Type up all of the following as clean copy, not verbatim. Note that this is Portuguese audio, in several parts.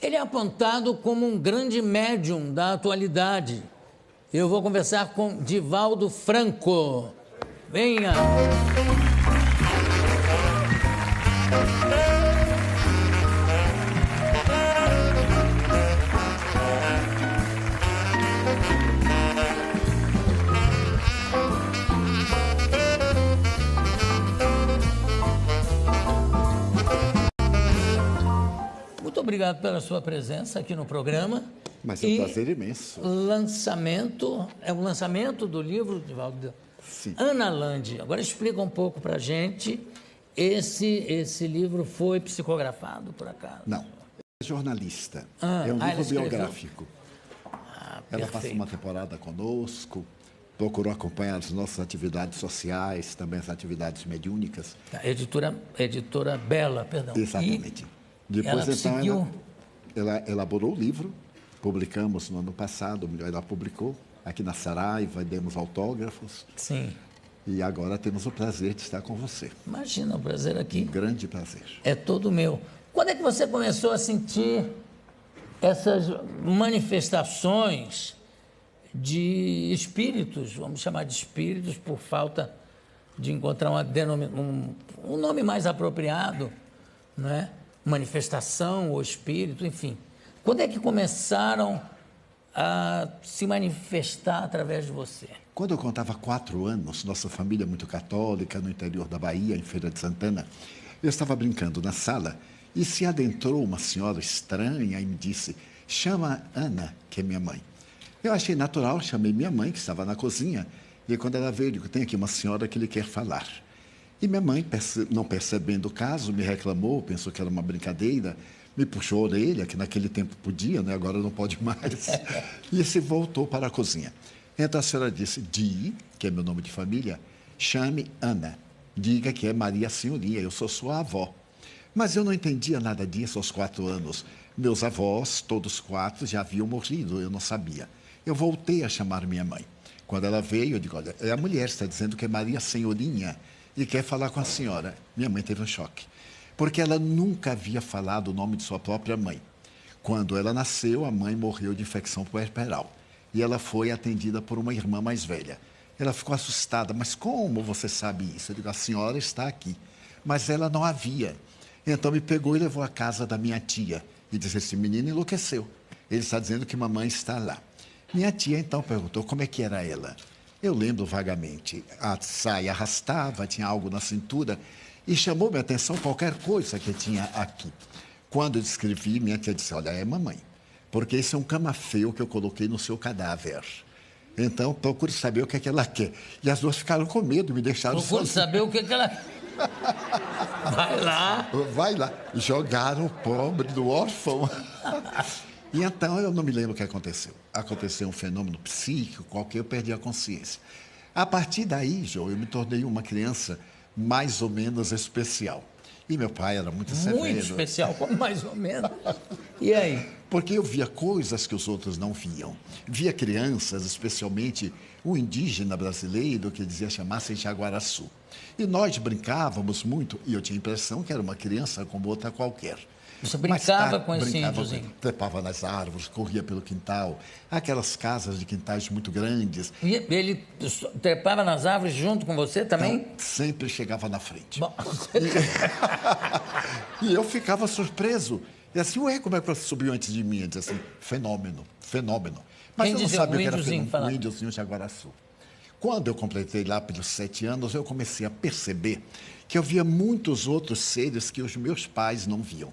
Ele é apontado como um grande médium da atualidade. Eu vou conversar com Divaldo Franco. Venha! Muito obrigado pela sua presença aqui no programa. Mas é um prazer imenso. É o lançamento do livro, Divaldo. Sim. Ana Landi. Agora explica um pouco para a gente, esse livro foi psicografado, por acaso? Não, é jornalista, é um livro biográfico. Ela passa uma temporada conosco, procurou acompanhar as nossas atividades sociais, também as atividades mediúnicas. Editora Bela, perdão. Exatamente. Depois, ela elaborou o livro, publicamos no ano passado, ela publicou aqui na Saraiva, demos autógrafos. Sim. E agora temos o prazer de estar com você. Imagina, o prazer aqui. Um grande prazer. É todo meu. Quando é que você começou a sentir essas manifestações de espíritos, vamos chamar de espíritos por falta de encontrar um nome mais apropriado, não é? Manifestação ou espírito, enfim. Quando é que começaram a se manifestar através de você? Quando eu contava 4 anos, nossa família muito católica, no interior da Bahia, em Feira de Santana, eu estava brincando na sala e se adentrou uma senhora estranha e me disse: chama Ana, que é minha mãe. Eu achei natural, chamei minha mãe, que estava na cozinha, e quando ela veio, eu digo: tem aqui uma senhora que lhe quer falar. E minha mãe, não percebendo o caso, me reclamou, pensou que era uma brincadeira, me puxou a orelha, que naquele tempo podia, né? Agora não pode mais, e se voltou para a cozinha. Então a senhora disse: Di, que é meu nome de família, chame Ana, diga que é Maria Senhoria, eu sou sua avó. Mas eu não entendia nada disso aos 4 anos. Meus avós, todos 4, já haviam morrido, eu não sabia. Eu voltei a chamar minha mãe. Quando ela veio, eu digo: olha, a mulher está dizendo que é Maria Senhorinha e quer falar com a senhora. Minha mãe teve um choque, porque ela nunca havia falado o nome de sua própria mãe. Quando ela nasceu, a mãe morreu de infecção puerperal e ela foi atendida por uma irmã mais velha. Ela ficou assustada: mas como você sabe isso? Eu digo: a senhora está aqui. Mas ela não havia. Então me pegou e levou à casa da minha tia e disse: esse menino enlouqueceu. Ele está dizendo que mamãe está lá. Minha tia então perguntou como é que era ela. Eu lembro vagamente. A saia arrastava, tinha algo na cintura e chamou minha atenção qualquer coisa que tinha aqui. Quando eu descrevi, minha tia disse: olha, é mamãe, porque esse é um camafeu que eu coloquei no seu cadáver. Então, procure saber o que é que ela quer. E as duas ficaram com medo e me deixaram sozinha. Procure saber o que é que ela... Vai lá. Vai lá. Jogaram o pobre do órfão. E então, eu não me lembro o que aconteceu. Aconteceu um fenômeno psíquico qualquer, eu perdi a consciência. A partir daí, João, eu me tornei uma criança mais ou menos especial. E meu pai era muito severo. Muito especial, como mais ou menos. E aí? Porque eu via coisas que os outros não viam. Via crianças, especialmente um indígena brasileiro que dizia chamar-se Jaguaraçu. E nós brincávamos muito, e eu tinha a impressão que era uma criança como outra qualquer. Você brincava com esse índiozinho? Trepava nas árvores, corria pelo quintal, aquelas casas de quintais muito grandes. E ele trepava nas árvores junto com você também? Então, sempre chegava na frente. Bom... E eu ficava surpreso. E assim, ué, como é que você subiu antes de mim? Eu dizia assim: fenômeno, fenômeno. Mas eu não sabia o que era fenômeno, um índiozinho Jaguaraçu. Quando eu completei lá pelos 7 anos, eu comecei a perceber que eu via muitos outros seres que os meus pais não viam.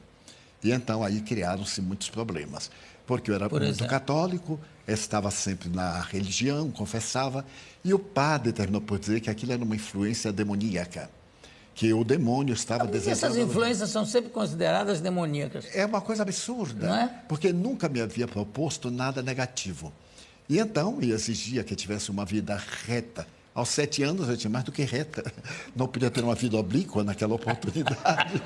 E então aí criaram-se muitos problemas, porque eu era muito católico, estava sempre na religião, confessava, e o padre terminou por dizer que aquilo era uma influência demoníaca, que o demônio estava desejando... Essas influências são sempre consideradas demoníacas. É uma coisa absurda, não é? Porque nunca me havia proposto nada negativo. E então ele exigia que eu tivesse uma vida reta. Aos 7 anos eu tinha mais do que reta, não podia ter uma vida oblíqua naquela oportunidade.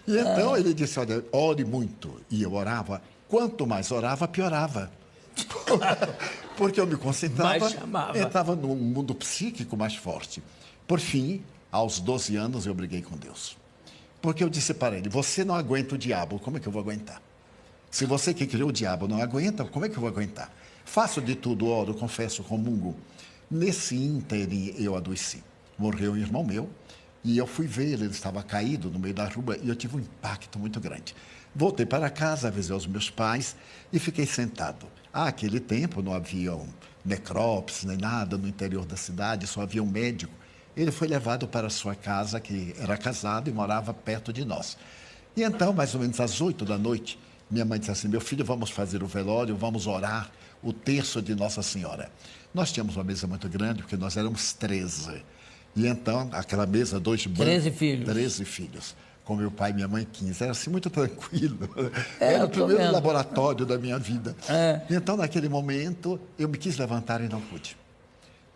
E então ele disse: olha, ore muito. E eu orava. Quanto mais orava, piorava. Porque eu me concentrava, entrava num mundo psíquico mais forte. Por fim, aos 12 anos, eu briguei com Deus. Porque eu disse para ele: você não aguenta o diabo, como é que eu vou aguentar? Se você que criou o diabo não aguenta, como é que eu vou aguentar? Faço de tudo, oro, confesso, comungo. Nesse ínterim eu adoeci. Morreu um irmão meu e eu fui ver ele estava caído no meio da rua e eu tive um impacto muito grande. Voltei para casa, avisei os meus pais e fiquei sentado. Aquele tempo não havia necrópsia nem nada no interior da cidade, só havia um médico. Ele foi levado para a sua casa, que era casado e morava perto de nós. E então, mais ou menos às 8 da noite, minha mãe disse assim: meu filho, vamos fazer o velório, vamos orar o terço de Nossa Senhora. Nós tínhamos uma mesa muito grande, porque nós éramos 13. E então, aquela mesa, 13 filhos. 13 filhos. Com meu pai e minha mãe, 15. Era assim muito tranquilo. Era o primeiro laboratório da minha vida. E então, naquele momento, eu me quis levantar e não pude.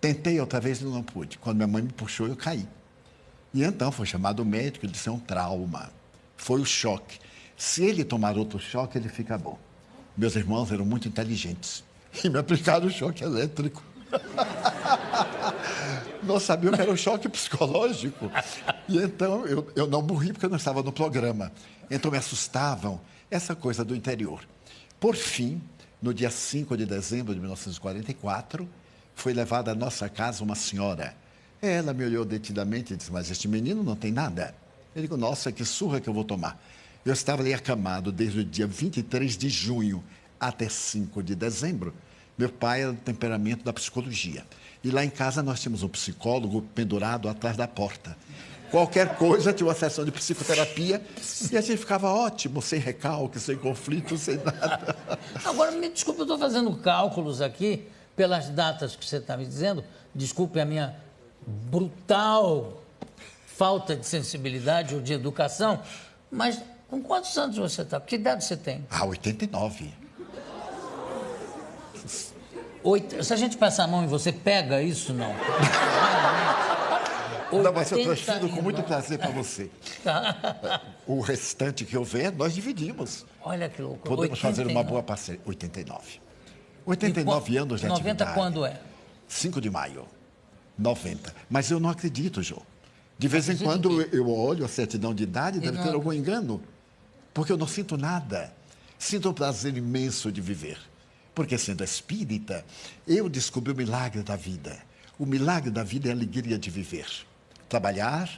Tentei outra vez e não pude. Quando minha mãe me puxou, eu caí. E então foi chamado o médico, ele disse: é um trauma. Foi o choque. Se ele tomar outro choque, ele fica bom. Meus irmãos eram muito inteligentes e me aplicaram o choque elétrico. Não sabiam que era um choque psicológico. E então eu não morri porque eu não estava no programa. Então me assustavam essa coisa do interior. Por fim, no dia 5 de dezembro de 1944, foi levada à nossa casa uma senhora. Ela me olhou detidamente e disse: mas este menino não tem nada. Eu digo: nossa, que surra que eu vou tomar. Eu estava ali acamado desde o dia 23 de junho até 5 de dezembro. Meu pai era do temperamento da psicologia. E lá em casa nós tínhamos um psicólogo pendurado atrás da porta. Qualquer coisa tinha uma sessão de psicoterapia e a gente ficava ótimo, sem recalque, sem conflito, sem nada. Agora, me desculpe, eu estou fazendo cálculos aqui pelas datas que você está me dizendo. Desculpe a minha brutal falta de sensibilidade ou de educação, mas com quantos anos você está? Que idade você tem? 89. Se a gente passar a mão e você pega isso, não? Não, mas eu transfiro com muito prazer para você. O restante que houver, nós dividimos. Olha que louco. Podemos fazer uma boa parceria. 89. 89 anos de 90 atividade. Quando é? 5 de maio. 90. Mas eu não acredito, Jô. De vez em quando eu olho a certidão de idade, deve ter algum engano. Porque eu não sinto nada. Sinto um prazer imenso de viver. Porque, sendo espírita, eu descobri o milagre da vida. O milagre da vida é a alegria de viver. Trabalhar,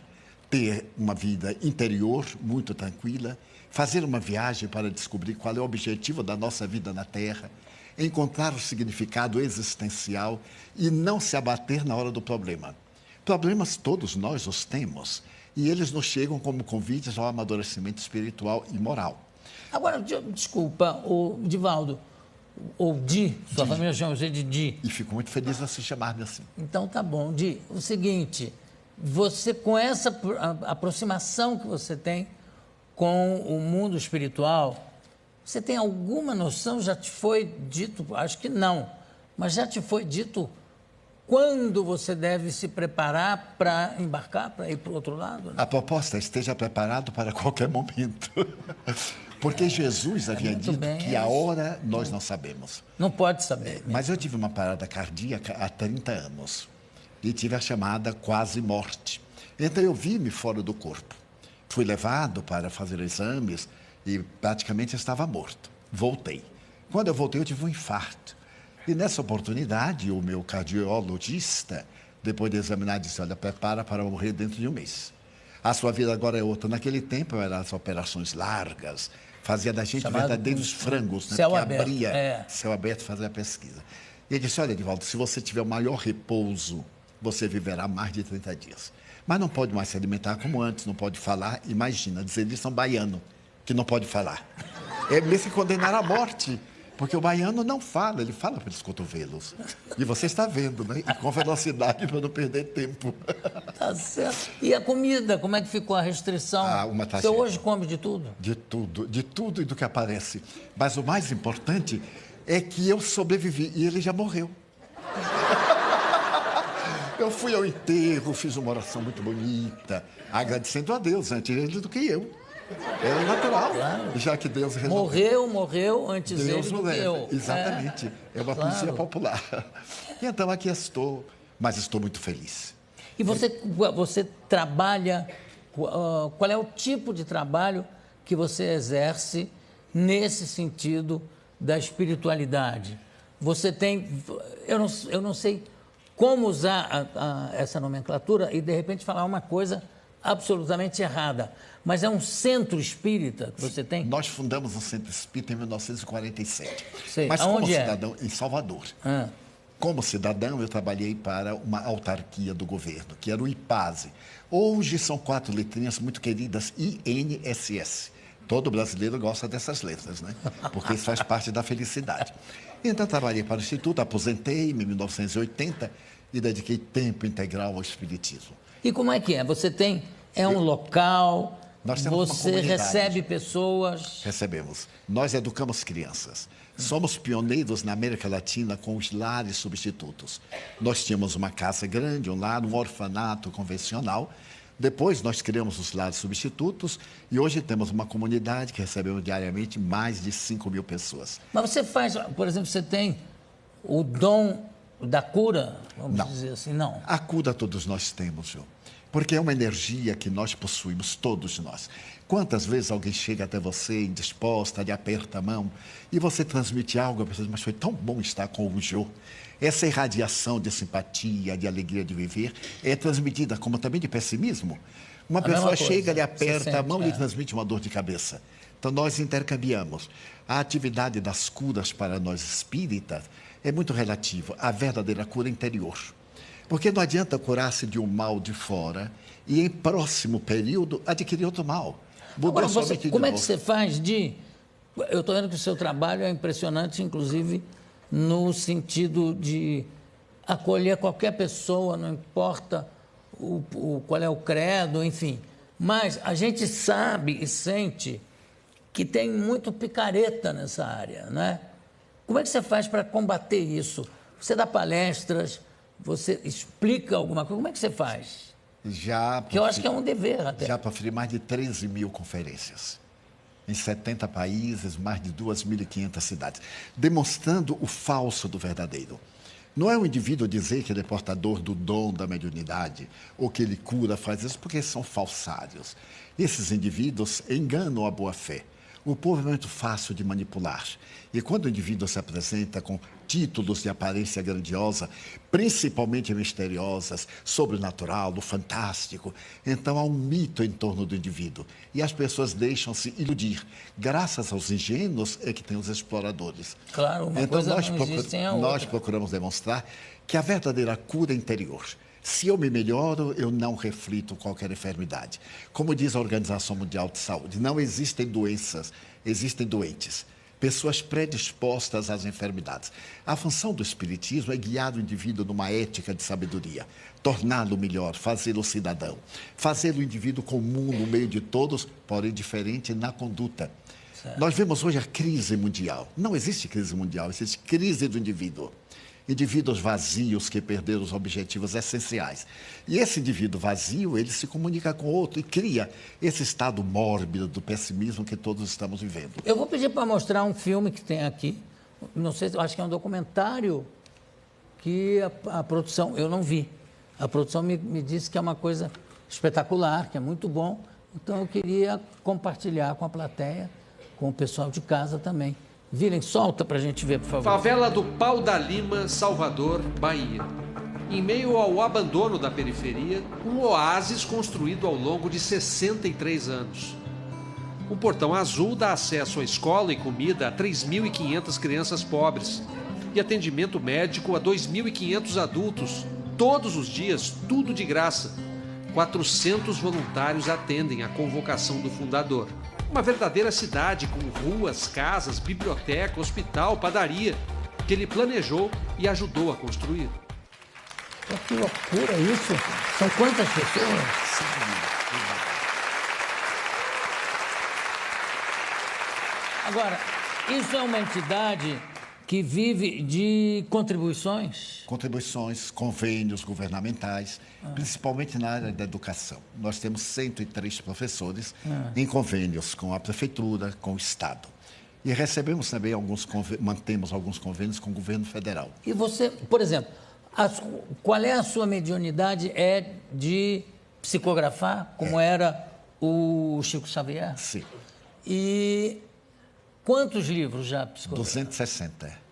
ter uma vida interior muito tranquila, fazer uma viagem para descobrir qual é o objetivo da nossa vida na Terra, encontrar o significado existencial e não se abater na hora do problema. Problemas todos nós os temos e eles nos chegam como convites ao amadurecimento espiritual e moral. Agora, desculpa, Divaldo, ou sua família chama você de Di. E fico muito feliz de se chamar-me assim. Então tá bom, Di. O seguinte, você com essa aproximação que você tem com o mundo espiritual, você tem alguma noção, já te foi dito, acho que não, mas já te foi dito quando você deve se preparar para embarcar, para ir para o outro lado? Né? A proposta é: esteja preparado para qualquer momento. Porque Jesus havia dito que a hora nós não sabemos. Não pode saber. Mas eu tive uma parada cardíaca há 30 anos. E tive a chamada quase morte. Então eu vi-me fora do corpo. Fui levado para fazer exames e praticamente estava morto. Voltei. Quando eu voltei, eu tive um infarto. E nessa oportunidade, o meu cardiologista, depois de examinar, disse: olha, prepara para morrer dentro de um mês. A sua vida agora é outra. Naquele tempo eram as operações largas, fazia da gente verdadeiros frangos, né? Céu que aberto, abria céu aberto, fazia a pesquisa. E ele disse: olha, Edivaldo, se você tiver o maior repouso, você viverá mais de 30 dias. Mas não pode mais se alimentar como antes, não pode falar. Imagina, dizer isso a um baiano que não pode falar. É mesmo que condenar à morte. Porque o baiano não fala, ele fala pelos cotovelos. E você está vendo, né? E com velocidade para não perder tempo. Tá certo. E a comida, como é que ficou a restrição? Você hoje come de tudo? De tudo e do que aparece. Mas o mais importante é que eu sobrevivi e ele já morreu. Eu fui ao enterro, fiz uma oração muito bonita, agradecendo a Deus antes ele do que eu. É natural, claro. Já que Deus resolveu. Morreu antes Deus ele do que eu. Exatamente. É uma poesia popular. E então aqui estou, mas estou muito feliz. E você trabalha, qual é o tipo de trabalho que você exerce nesse sentido da espiritualidade. Você tem... Eu não sei como usar essa nomenclatura e, de repente, falar uma coisa absolutamente errada. Mas é um centro espírita que você tem? Nós fundamos um centro espírita em 1947. Sei. Mas Aonde como é? cidadão, em Salvador. Como cidadão, eu trabalhei para uma autarquia do governo, que era o IPASE. Hoje são 4 letrinhas muito queridas, INSS. Todo brasileiro gosta dessas letras, né? Porque isso faz parte da felicidade. Então, trabalhei para o Instituto, aposentei-me em 1980 e dediquei tempo integral ao Espiritismo. E como é que é? Você tem... É um local... Nós temos uma você comunidade. recebe pessoas... Recebemos. Nós educamos crianças. Somos pioneiros na América Latina com os lares substitutos. Nós tínhamos uma casa grande, um lar, um orfanato convencional. Depois nós criamos os lares substitutos e hoje temos uma comunidade que recebemos diariamente mais de 5.000 pessoas. Mas você faz, por exemplo, você tem o dom da cura, vamos dizer assim, não? A cura todos nós temos, João. Porque é uma energia que nós possuímos, todos nós. Quantas vezes alguém chega até você indisposta, lhe aperta a mão e você transmite algo, a pessoa diz, mas foi tão bom estar com o Jô. Essa irradiação de simpatia, de alegria de viver, é transmitida como também de pessimismo. Uma pessoa chega, lhe aperta a mão e lhe transmite uma dor de cabeça. Então, nós intercambiamos. A atividade das curas para nós espíritas é muito relativa à verdadeira cura interior. Porque não adianta curar-se de um mal de fora e, em próximo período, adquirir outro mal. Agora, como é que você faz de... Eu estou vendo que o seu trabalho é impressionante, inclusive, no sentido de acolher qualquer pessoa, não importa qual é o credo, enfim. Mas a gente sabe e sente que tem muito picareta nessa área, não é? Como é que você faz para combater isso? Você dá palestras... Você explica alguma coisa? Como é que você faz? Que eu acho que é um dever até. Já proferi mais de 13.000 conferências. Em 70 países, mais de 2.500 cidades. Demonstrando o falso do verdadeiro. Não é o indivíduo dizer que ele é portador do dom da mediunidade, ou que ele cura, faz isso, porque são falsários. Esses indivíduos enganam a boa-fé. O povo é muito fácil de manipular. E quando o indivíduo se apresenta com títulos de aparência grandiosa, principalmente misteriosas, sobrenatural, do fantástico, então há um mito em torno do indivíduo. E as pessoas deixam-se iludir. Graças aos ingênuos é que tem os exploradores. Claro, uma coisa não existe sem a outra. Nós procuramos demonstrar que a verdadeira cura é interior. Se eu me melhoro, eu não reflito qualquer enfermidade. Como diz a Organização Mundial de Saúde, não existem doenças, existem doentes. Pessoas predispostas às enfermidades. A função do Espiritismo é guiar o indivíduo numa ética de sabedoria, torná-lo melhor, fazê-lo cidadão, fazê-lo indivíduo comum no meio de todos, porém diferente na conduta. Certo. Nós vemos hoje a crise mundial. Não existe crise mundial, existe crise do indivíduo. Indivíduos vazios que perderam os objetivos essenciais. E esse indivíduo vazio, ele se comunica com outro e cria esse estado mórbido do pessimismo que todos estamos vivendo. Eu vou pedir para mostrar um filme que tem aqui. Não sei, acho que é um documentário que a produção, eu não vi. A produção me disse que é uma coisa espetacular, que é muito bom. Então eu queria compartilhar com a plateia, com o pessoal de casa também. Virem, solta para a gente ver, por favor. Favela do Pau da Lima, Salvador, Bahia. Em meio ao abandono da periferia, um oásis construído ao longo de 63 anos. O Portão Azul dá acesso à escola e comida a 3.500 crianças pobres e atendimento médico a 2.500 adultos, todos os dias, tudo de graça. 400 voluntários atendem à convocação do fundador. Uma verdadeira cidade com ruas, casas, biblioteca, hospital, padaria, que ele planejou e ajudou a construir. Que loucura isso! São quantas pessoas? Agora, isso é uma entidade que vive de contribuições? Contribuições, convênios governamentais, principalmente na área da educação. Nós temos 103 professores em convênios com a prefeitura, com o Estado. E recebemos também mantemos alguns convênios com o governo federal. E você, por exemplo, qual é a sua mediunidade? É de psicografar, como era o Chico Xavier? Sim. E Quantos livros já psicografou? 260.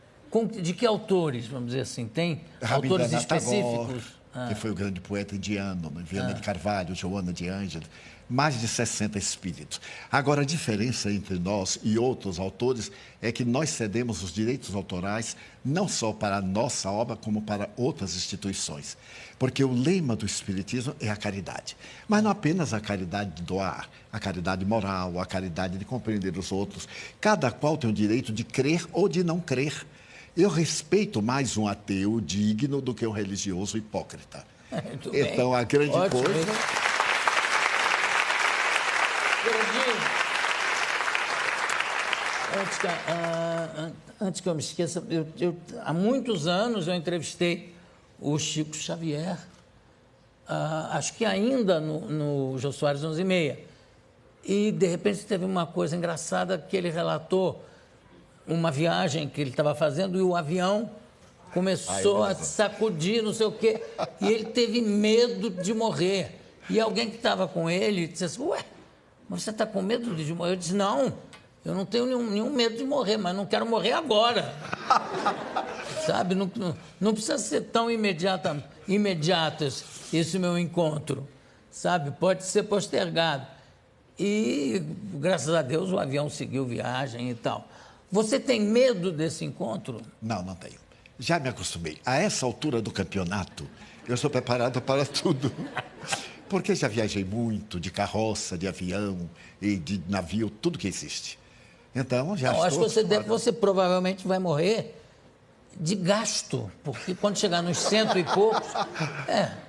De que autores, vamos dizer assim? Tem autores Rabindranath específicos? Tagore, que foi o grande poeta indiano, né? Viana de Carvalho, Joana de Ângeles, mais de 60 espíritos. Agora, a diferença entre nós e outros autores é que nós cedemos os direitos autorais não só para a nossa obra, como para outras instituições. Porque o lema do Espiritismo é a caridade. Mas não apenas a caridade de doar, a caridade moral, a caridade de compreender os outros. Cada qual tem o direito de crer ou de não crer. Eu respeito mais um ateu digno do que um religioso hipócrita. Então, a grande coisa... Antes que eu me esqueça, há muitos anos eu entrevistei o Chico Xavier, acho que ainda no Jô Soares 11h30. E, de repente, teve uma coisa engraçada que ele relatou uma viagem que ele estava fazendo e o avião começou a sacudir, não sei o quê, e ele teve medo de morrer. E alguém que estava com ele disse assim, ué, mas você está com medo de morrer? Eu disse, não, eu não tenho nenhum medo de morrer, mas não quero morrer agora. Sabe, não precisa ser tão imediato esse meu encontro, sabe, pode ser postergado. E, graças a Deus, o avião seguiu viagem e tal. Você tem medo desse encontro? Não, não tenho. Já me acostumei. A essa altura do campeonato, eu estou preparado para tudo. Porque já viajei muito de carroça, de avião e de navio, tudo que existe. Então, já estou... Acho que você provavelmente vai morrer de gasto, porque quando chegar nos 100 e poucos...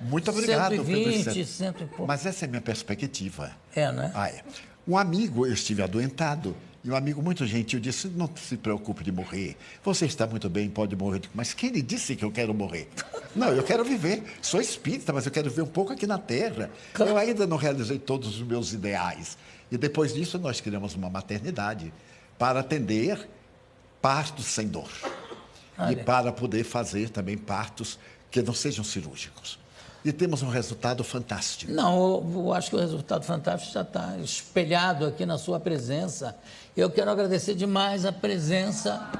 Muito obrigado, 120, 100 e poucos. Mas essa é a minha perspectiva. Né? É. Um amigo, eu estive adoentado, e um amigo muito gentil disse, não se preocupe de morrer, você está muito bem, pode morrer. Mas quem lhe disse que eu quero morrer? Não, eu quero viver, sou espírita, mas eu quero viver um pouco aqui na Terra. Eu ainda não realizei todos os meus ideais. E depois disso nós criamos uma maternidade para atender partos sem dor. E para poder fazer também partos que não sejam cirúrgicos. E temos um resultado fantástico. Não, eu acho que o resultado fantástico já está espelhado aqui na sua presença. Eu quero agradecer demais a presença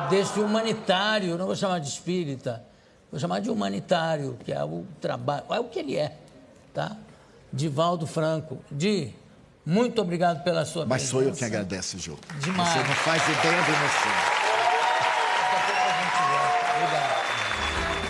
deste humanitário, não vou chamar de espírita, vou chamar de humanitário, que é o trabalho, é o que ele é, tá? Divaldo Franco. Muito obrigado pela sua presença. Mas sou eu que agradeço, Jô. Demais. Você não faz ideia do emoção.